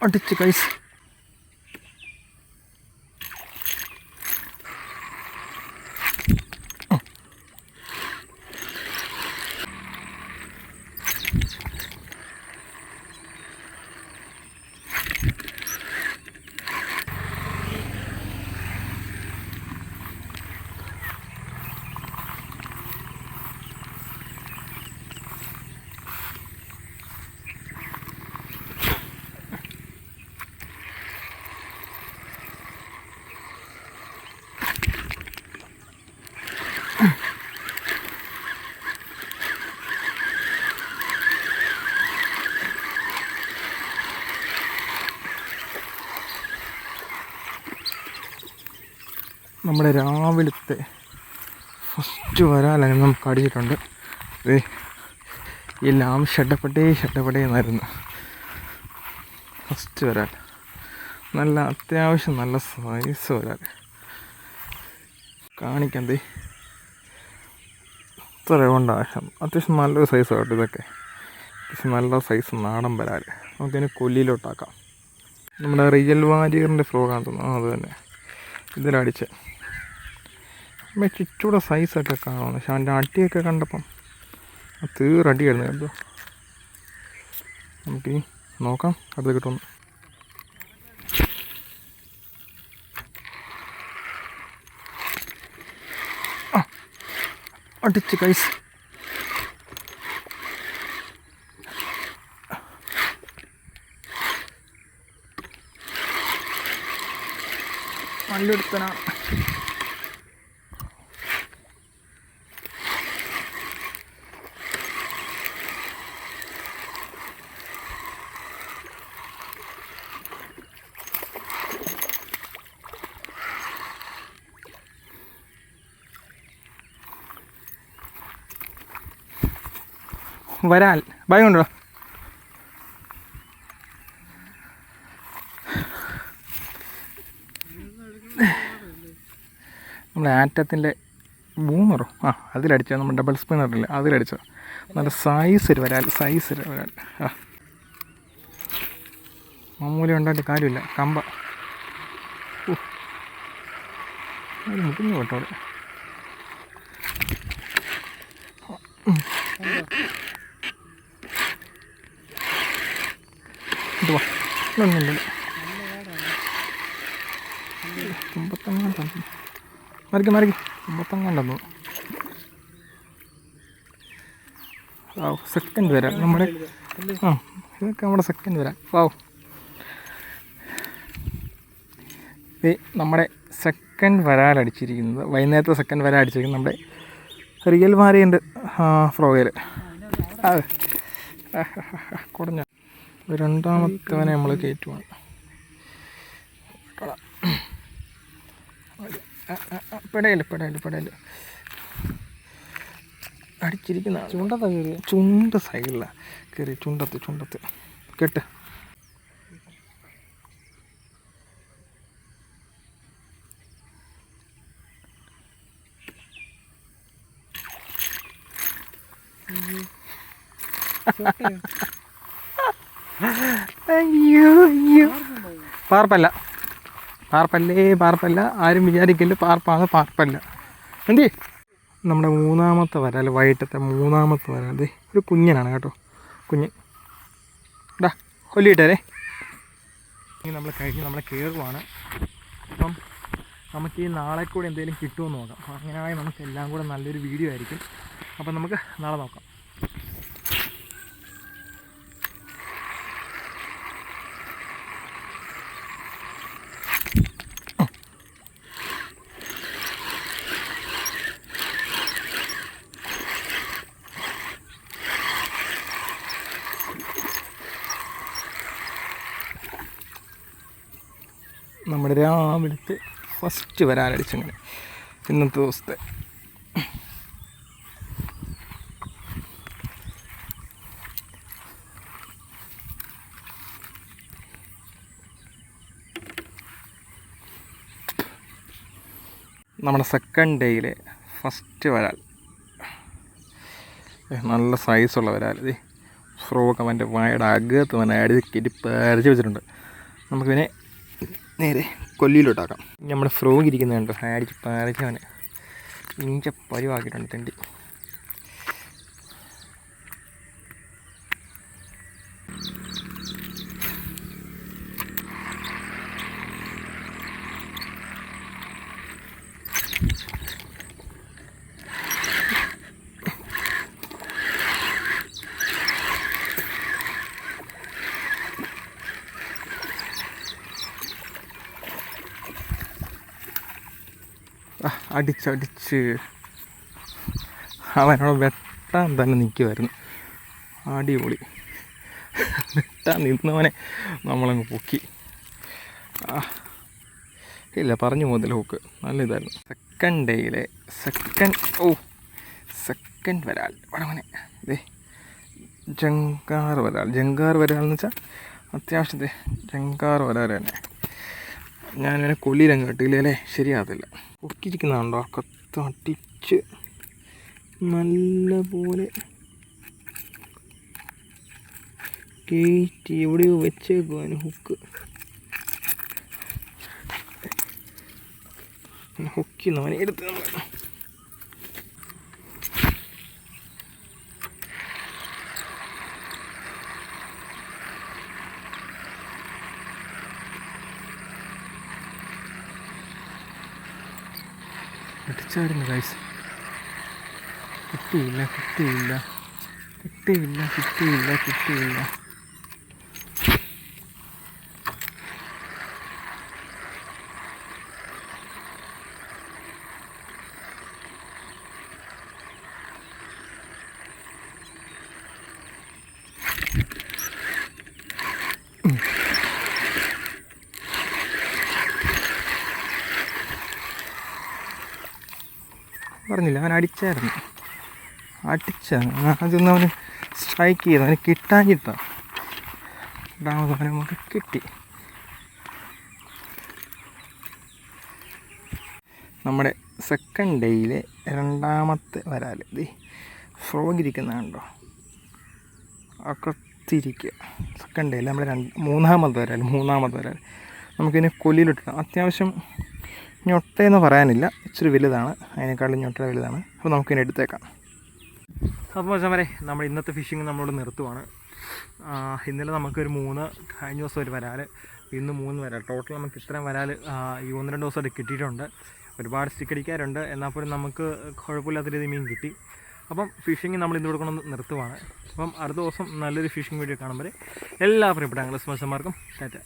അടിച്ച് കൈസ്. നമ്മുടെ രാവിലത്തെ ഫസ്റ്റ് വരാലങ്ങനെ നമുക്ക് അടിച്ചിട്ടുണ്ട്. എല്ലാം ഷട്ടപ്പെട്ടേ എന്നായിരുന്നു ഫസ്റ്റ് വരാൽ. നല്ല അത്യാവശ്യം നല്ല സൈസ് വരാൽ കാണിക്കാൻ. ഇത്ര കൊണ്ടാവശ്യം അത്യാവശ്യം നല്ലൊരു സൈസ് കേട്ടോ ഇതൊക്കെ. അത്യാവശ്യം നല്ല സൈസ് നാടൻ വരാൽ. നമുക്കതിന് കൊല്ലിയിലോട്ടാക്കാം. നമ്മുടെ റിയൽ വാരിയറിൻ്റെ ഫ്രോഗാണെന്ന് തോന്നുന്നു. അത് തന്നെ ഇതിലടിച്ച് ചുറ്റൂടെ സൈസൊക്കെ കാണുന്നു. പക്ഷെ അവൻ്റെ അടിയൊക്കെ കണ്ടപ്പം തീറടിയായിരുന്നു കേട്ടോ. നമുക്ക് നോക്കാം അത് കിട്ടുന്നു. അടിച്ച് കൈസ്. നല്ലെടുത്തനാണ്. വരാൽ ഭയം ഉണ്ടോ? നമ്മുടെ ആറ്റത്തിൻ്റെ ബൂമറോ അതിലടിച്ചോ. നമ്മുടെ ഡബിൾ സ്പിന്നറില്ലേ അതിലടിച്ചോ. നല്ല സൈസ് വരാൽ. മാമൂലി ഉണ്ടായിട്ട് കാര്യമില്ല. കമ്പ മുട്ടിഞ്ഞു കേട്ടോ. മറിക്ക് തുമ്പത്തങ്ങാണ്ടെന്നു. സെക്കൻഡ് വരാം നമ്മുടെ. ഇതൊക്കെ നമ്മുടെ സെക്കൻഡ് വരാം. നമ്മുടെ സെക്കൻഡ് വരാലടിച്ചിരിക്കുന്നത് വൈകുന്നേരത്തെ സെക്കൻഡ് വരാൽ അടിച്ചിരിക്കുന്നത് നമ്മുടെ റിയൽ വാരിയൻ്റെ ഫ്രോഗയിൽ. കുറഞ്ഞ രണ്ടാമത്തവനെ നമ്മൾ കയറ്റുവാണ്. പെടയിൽ അടിച്ചിരിക്കുന്ന ചുണ്ട സൈഡിലാണ് കയറി. ചുണ്ടത്ത് കെട്ട്. അയ്യോ പാർപ്പല്ല ആരും വിചാരിക്കില്ല പാർപ്പല്ല. എന്തി നമ്മുടെ മൂന്നാമത്തെ വരാൽ, വൈകിട്ടത്തെ മൂന്നാമത്തെ വരാൽ. ഒരു കുഞ്ഞനാണ് കേട്ടോ. കുഞ്ഞ് കൊല്ലിയിട്ടേ. നമ്മൾ കയറുവാണ്. അപ്പം നമുക്ക് ഈ നാളെ കൂടെ എന്തെങ്കിലും കിട്ടുമെന്ന് നോക്കാം. അപ്പം അങ്ങനെയായി നമുക്ക് എല്ലാം കൂടെ നല്ലൊരു വീഡിയോ ആയിരിക്കും. അപ്പം നമുക്ക് നാളെ നോക്കാം. നമ്മുടെ രാവിലത്തെ ഫസ്റ്റ് വരാലടിച്ചങ്ങനെ ഇന്നത്തെ ദിവസത്തെ. നമ്മുടെ സെക്കൻഡ് ഡേയിലെ ഫസ്റ്റ് വരാൽ. നല്ല സൈസുള്ള വരാൽ. ഫ്രോക്ക് അവൻ്റെ വായുടെ അകത്ത് തന്നെ അടിച്ച് പരിചയം വെച്ചിട്ടുണ്ട്. നമുക്കിതിനെ നേരെ കൊല്ലിയിലോട്ടാക്കാം. നമ്മുടെ ഫ്രോഗ് ഇരിക്കുന്നത് കണ്ടോ, അടിച്ച് പറിച്ചവനെ ഇഞ്ച പരിവാക്കിയിട്ടുണ്ട് തെണ്ടി. അടിച്ചടിച്ച് അവനോട് വെട്ടാൻ തന്നെ നിൽക്കുമായിരുന്നു. അടിപൊളി. വെട്ടാൻ നിന്നവനെ നമ്മളങ്ങ് പൊക്കി. ഇല്ല, പറഞ്ഞു പോകുന്നില്ല ഹൂക്ക്. നല്ല ഇതായിരുന്നു. സെക്കൻഡ് ഡേയിലെ സെക്കൻഡ് വരാൽ വടവനെ. ഇതേ ജങ്കാർ വരാൽ എന്ന് വെച്ചാൽ അത്യാവശ്യത്തെ ജങ്കാർ വരാൽ തന്നെ. ഞാനിങ്ങനെ കൊല്ലിയിലങ്ങ് കിട്ടിയില്ലേ, ശരിയാകത്തില്ല. പൊക്കിയിരിക്കുന്നതാണല്ലോ, കത്ത് അടിച്ച് നല്ല പോലെ കയറ്റി എവിടെയോ വെച്ചേക്കുവാൻ ഹുക്ക്. ഹുക്കിന്നവനെ എടുത്ത് നമ്മൾ അടിച്ചായിരുന്നു ഗൈസ്. കിട്ടിയില്ല. പറഞ്ഞില്ല, അവൻ അടിച്ചായിരുന്നു. അതൊന്നും അവന് സ്ട്രൈക്ക് ചെയ്തു. അവന് കിട്ടാഞ്ഞിട്ടാണ്. രണ്ടാമത് അവനെ നമുക്ക് കിട്ടി. നമ്മുടെ സെക്കൻഡ് ഡേയിലെ രണ്ടാമത്തെ വരാൽ ഇത് ഫ്രോഗ് ഇരിക്കുന്നതുണ്ടോ, അകത്തിരിക്കുക. സെക്കൻഡ് ഡേയിൽ നമ്മുടെ മൂന്നാമത്തെ വരാൽ നമുക്കിതിനെ കൊല്ലിയിലിട്ടാം. അത്യാവശ്യം ഞൊട്ടയെന്ന് പറയാനില്ല, ഇച്ചിരി വലുതാണ്, അതിനേക്കാളും ഞൊട്ട വലുതാണ്. അപ്പോൾ നമുക്കിതിനെ എടുത്തേക്കാം. അപ്പോൾ വരെ നമ്മൾ ഇന്നത്തെ ഫിഷിങ് നമ്മളോട് നിർത്തുവാണ്. ഇന്നലെ നമുക്കൊരു 3, കഴിഞ്ഞ ദിവസം ഒരു വരാൽ, ഇന്ന് 3 വരാൽ. ടോട്ടൽ നമുക്ക് ഇത്രയും വരാൽ ഈ 1-2 ദിവസമായിട്ട് കിട്ടിയിട്ടുണ്ട്. ഒരുപാട് സ്റ്റിക്കടിക്കാറുണ്ട്, എന്നാൽ പോലും നമുക്ക് കുഴപ്പമില്ലാത്ത രീതിയിൽ മീൻ കിട്ടി. അപ്പം ഫിഷിങ് നമ്മൾ ഇന്ന് കൊടുക്കണം നിർത്തുവാണ്. അപ്പം അടുത്ത ദിവസം നല്ലൊരു ഫിഷിങ് വീഡിയോ കാണുമ്പോൾ എല്ലാ പ്രിയപ്പെട്ട ഞങ്ങളുടെ സ്പോൺസർമാർക്കും ടാറ്റ.